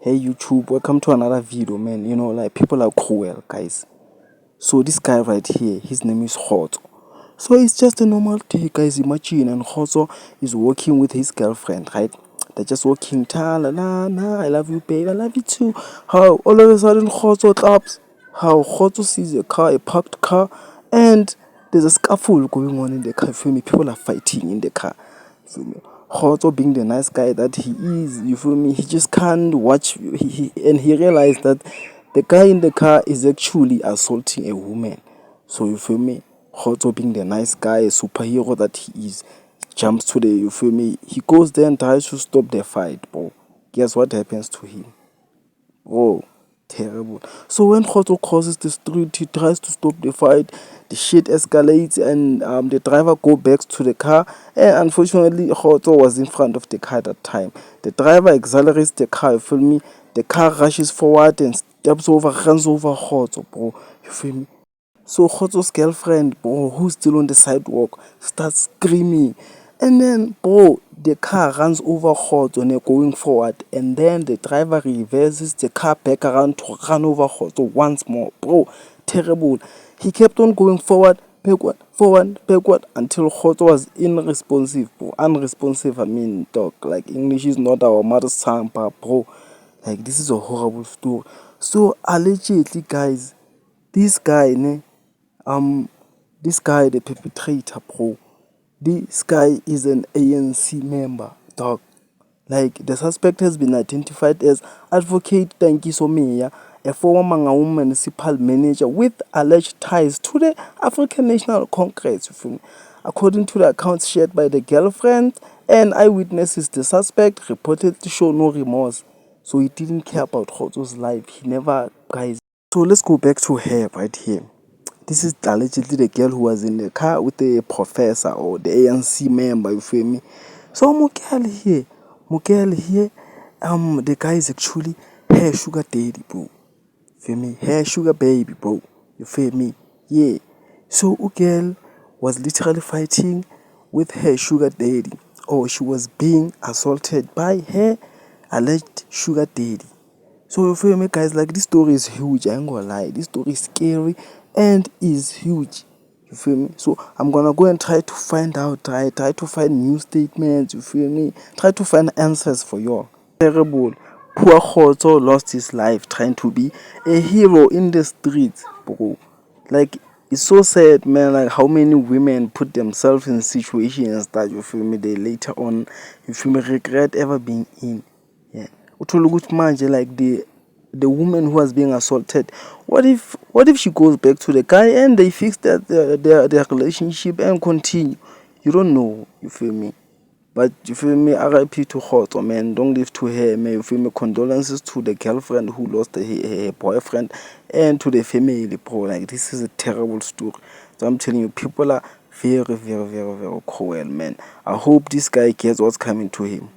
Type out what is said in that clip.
Hey YouTube, welcome to another video, man. You know, like, people are cruel, guys. So this guy right here, his name is Khotso. So it's just a normal day, guys. Imagine, and Khotso is walking with his girlfriend, right? They're just walking, ta la la la, I love you, babe, I love you too. How all of a sudden Khotso claps. How Khotso sees a car, a parked car, and there's a scuffle going on in the car. You feel me? People are fighting in the car. You feel me? Khotso, being the nice guy that he is, you feel me? He just can't watch. And he realized that the guy in the car is actually assaulting a woman. So you feel me? Khotso, being the nice guy, a superhero that he is, jumps to the, you feel me? He goes there and tries to stop the fight, bro. Guess what happens to him? Oh, terrible. So when Khotso crosses the street, he tries to stop the fight. The shit escalates, and the driver go back to the car. And unfortunately, Khotso was in front of the car at that time. The driver accelerates the car, you feel me? The car rushes forward and steps over, runs over Khotso, bro. You feel me? So Khotso's girlfriend, bro, who's still on the sidewalk, starts screaming. And then, bro, the car runs over Khotso and they're going forward. And then the driver reverses the car back around to run over Khotso once more. Bro, terrible. He kept on going forward, backward, until Khotso was unresponsive, bro. Unresponsive, I mean, dog. Like, English is not our mother tongue, but, bro, like, this is a horrible story. So, allegedly, guys, this guy, ne, this guy, the perpetrator, bro, this guy is an ANC member, dog. Like, the suspect has been identified as Advocate Tankiso Meya, a former Mangaung municipal manager with alleged ties to the African National Congress. You feel me? According to the accounts shared by the girlfriend and eyewitnesses, the suspect reportedly showed no remorse. So he didn't care about Khotso's life. He never, guys. So let's go back to her right here. This is allegedly the girl who was in the car with the professor or the ANC member, you feel me? So Mugel here, the guy is actually her sugar daddy, bro. Feel me? Her sugar baby, bro. You feel me? Yeah. So Ugel was literally fighting with her sugar daddy, or she was being assaulted by her alleged sugar daddy. So you feel me, guys? Like, this story is huge. I ain't gonna lie. This story is scary and is huge. You feel me? So I'm gonna go and try to find out. Try to find new statements. You feel me? Try to find answers for you. Terrible. Poor Khotso lost his life trying to be a hero in the streets, bro. Like, it's so sad, man. Like, how many women put themselves in situations that, you feel me, they later on, you feel me, regret ever being in. Yeah. Uthole ukuthi manje, like, the woman who was being assaulted, what if she goes back to the guy and they fix their relationship and continue? You don't know, you feel me? But you feel me, RIP to Khotso, man. Don't live to her, man. You feel me? Condolences to the girlfriend who lost her boyfriend, and to the family, bro. Like, this is a terrible story. So I'm telling you, people are very, very, very, very cruel, man. I hope this guy gets what's coming to him.